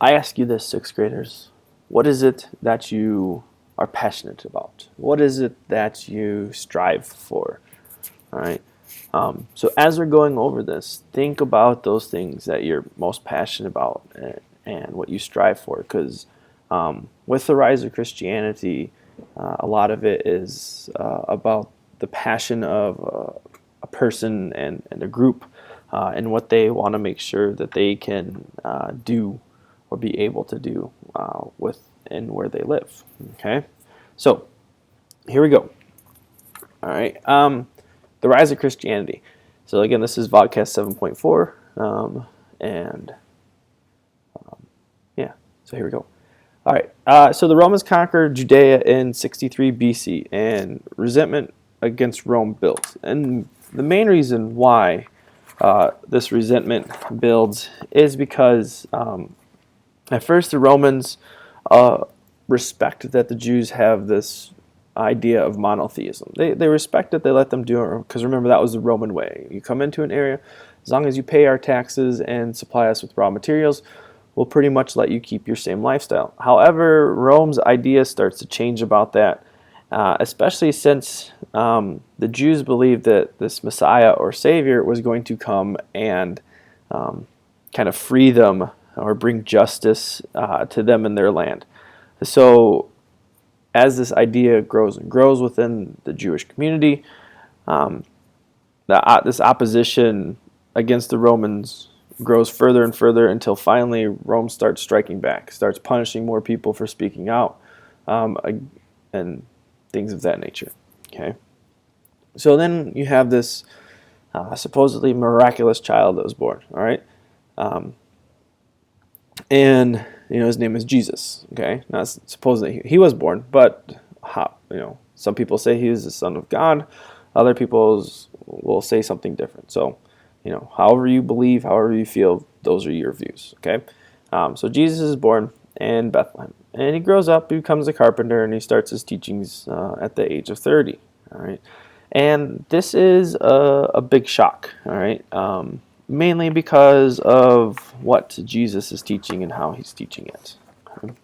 I ask you this, sixth graders. What is it that you are passionate about? What is it that you strive for? All right. So as we're going over this, think about those things that you're most passionate about and what you strive for. Because with the rise of Christianity, a lot of it is about the passion of a person and a group and what they want to make sure that they can do or be able to do within where they live. Okay, so here we go. All right, the rise of Christianity. So again, this is Vodcast 7.4, and yeah. So here we go. All right. So the Romans conquered Judea in 63 BC, and resentment against Rome built. And the main reason why this resentment builds is because at first the Romans respect that the Jews have this idea of monotheism. They respect it. They let them do it because remember, that was the Roman way. You come into an area, as long as you pay our taxes and supply us with raw materials, we'll pretty much let you keep your same lifestyle. However, Rome's idea starts to change about that, especially since the Jews believed that this Messiah or Savior was going to come and kind of free them or bring justice to them in their land. So as this idea grows and grows within the Jewish community, this opposition against the Romans grows further and further until finally Rome starts striking back, starts punishing more people for speaking out, and things of that nature. Okay, so then you have this supposedly miraculous child that was born. All right, and his name is Jesus. Okay, now supposedly he was born, but some people say he is the Son of God. Other people will say something different. So, however you believe, however you feel, those are your views. Okay, so Jesus is born in Bethlehem, and he grows up, he becomes a carpenter, and he starts his teachings at the age of 30. All right, and this is a big shock. All right. Mainly because of what Jesus is teaching and how he's teaching it. Okay.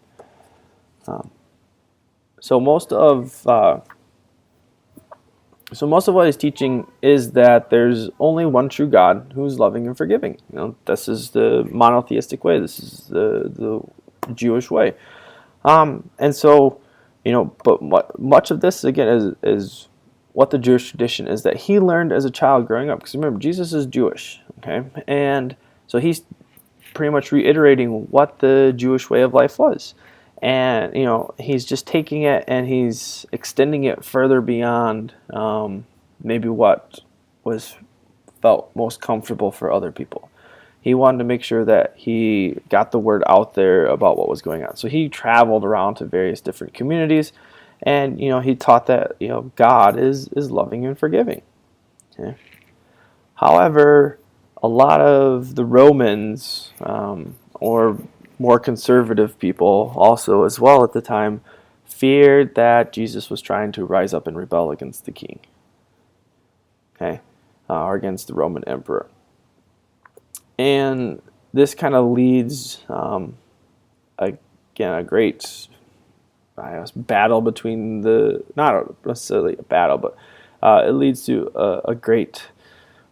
So most of what he's teaching is that there's only one true God who's loving and forgiving. This is the monotheistic way. This is the Jewish way. And so, but much of this again is what the Jewish tradition is that he learned as a child growing up. Because remember, Jesus is Jewish, okay? And so he's pretty much reiterating what the Jewish way of life was. And, he's just taking it and he's extending it further beyond maybe what was felt most comfortable for other people. He wanted to make sure that he got the word out there about what was going on. So he traveled around to various different communities, and he taught that God is loving and forgiving. Okay. However, a lot of the Romans or more conservative people also as well at the time feared that Jesus was trying to rise up and rebel against the king, okay, or against the Roman emperor. And this kind of leads, again, a great battle between not necessarily a battle, but it leads to a great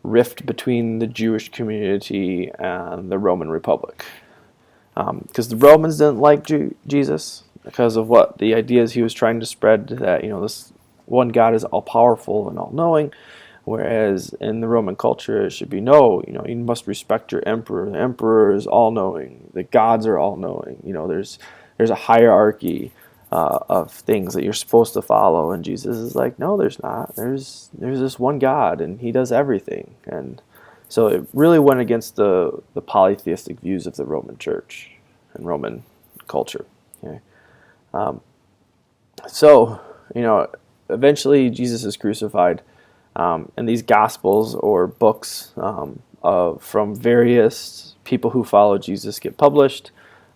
rift between the Jewish community and the Roman Republic. Because the Romans didn't like Jesus because of what the ideas he was trying to spread, that this one God is all-powerful and all-knowing, whereas in the Roman culture it should be you must respect your emperor. The emperor is all-knowing. The gods are all-knowing. There's a hierarchy of things that you're supposed to follow, and Jesus is like, no, there's not. There's this one God, and he does everything. And so it really went against the polytheistic views of the Roman Church and Roman culture. Okay. So, eventually Jesus is crucified, and these Gospels or books from various people who follow Jesus get published.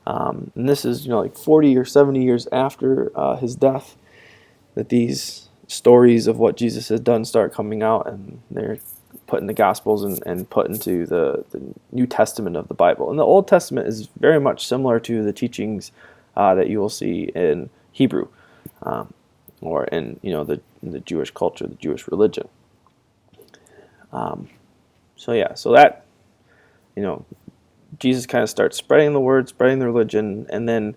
And this is, like 40 or 70 years after his death, that these stories of what Jesus has done start coming out, and they're put in the Gospels and put into the New Testament of the Bible. And the Old Testament is very much similar to the teachings that you will see in Hebrew, or in the Jewish culture, the Jewish religion. So that Jesus kind of starts spreading the word, spreading the religion, and then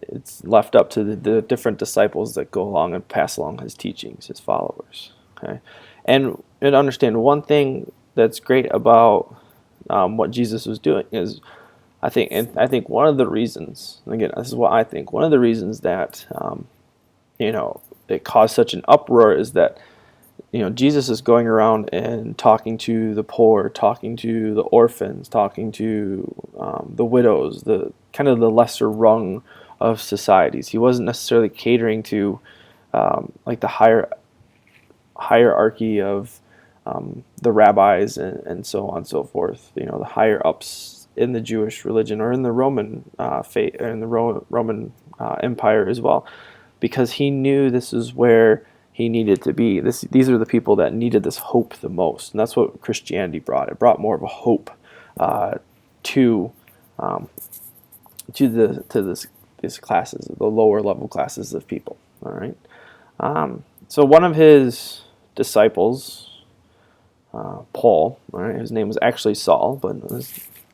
it's left up to the different disciples that go along and pass along his teachings, his followers. Okay, and understand one thing that's great about what Jesus was doing is, I think one of the reasons, and again, this is what I think, one of the reasons that it caused such an uproar is that Jesus is going around and talking to the poor, talking to the orphans, talking to the widows, the kind of the lesser rung of societies. He wasn't necessarily catering to like the hierarchy of the rabbis and so on and so forth. The higher ups in the Jewish religion or in the Roman faith, or in the Roman Empire as well, because he knew this is where he needed to be. These are the people that needed this hope the most, and that's what Christianity brought. It brought more of a hope to these classes, the lower level classes of people. All right. So one of his disciples, Paul, all right, his name was actually Saul, but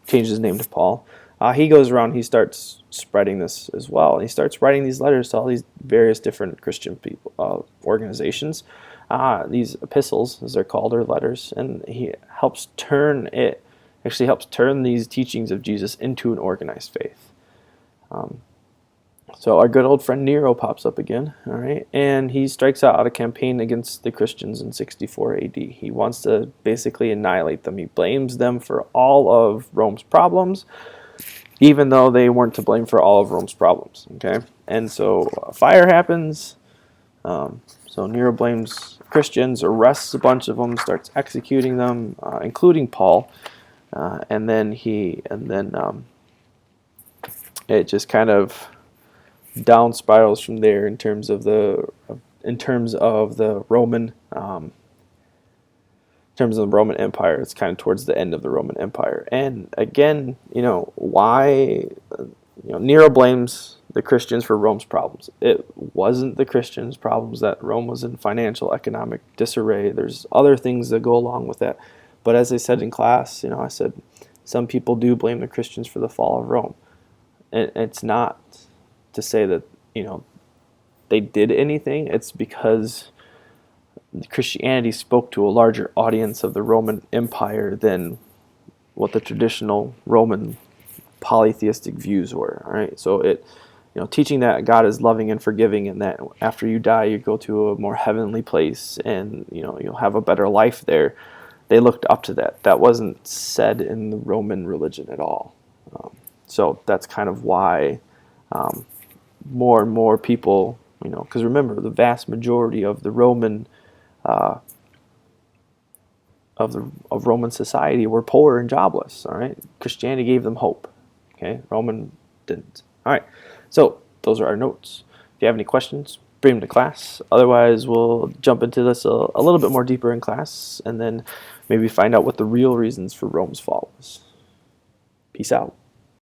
changed his name to Paul. He goes around, he starts spreading this as well. He starts writing these letters to all these various different Christian people, organizations, these epistles, as they're called, or letters, and he helps turn these teachings of Jesus into an organized faith. So our good old friend Nero pops up again, all right, and he strikes out a campaign against the Christians in 64 AD. He wants to basically annihilate them. He blames them for all of Rome's problems, even though they weren't to blame for all of Rome's problems, okay? And so a fire happens. So Nero blames Christians, arrests a bunch of them, starts executing them, including Paul, and then it just kind of down spirals from there in terms of the Roman. In terms of the Roman Empire, it's kind of towards the end of the Roman Empire. And again, why Nero blames the Christians for Rome's problems. It wasn't the Christians' problems that Rome was in financial, economic disarray. There's other things that go along with that. But as I said in class, I said some people do blame the Christians for the fall of Rome. And it's not to say that, they did anything. It's because Christianity spoke to a larger audience of the Roman Empire than what the traditional Roman polytheistic views were. All right, so teaching that God is loving and forgiving, and that after you die you go to a more heavenly place, and you'll have a better life there. They looked up to that. That wasn't said in the Roman religion at all. So that's kind of why more and more people, because remember, the vast majority of the Roman of Roman society were poor and jobless. All right, Christianity gave them hope. Okay, Roman didn't. All right, so those are our notes. If you have any questions, bring them to class. Otherwise, we'll jump into this a little bit more deeper in class, and then maybe find out what the real reasons for Rome's fall was. Peace out.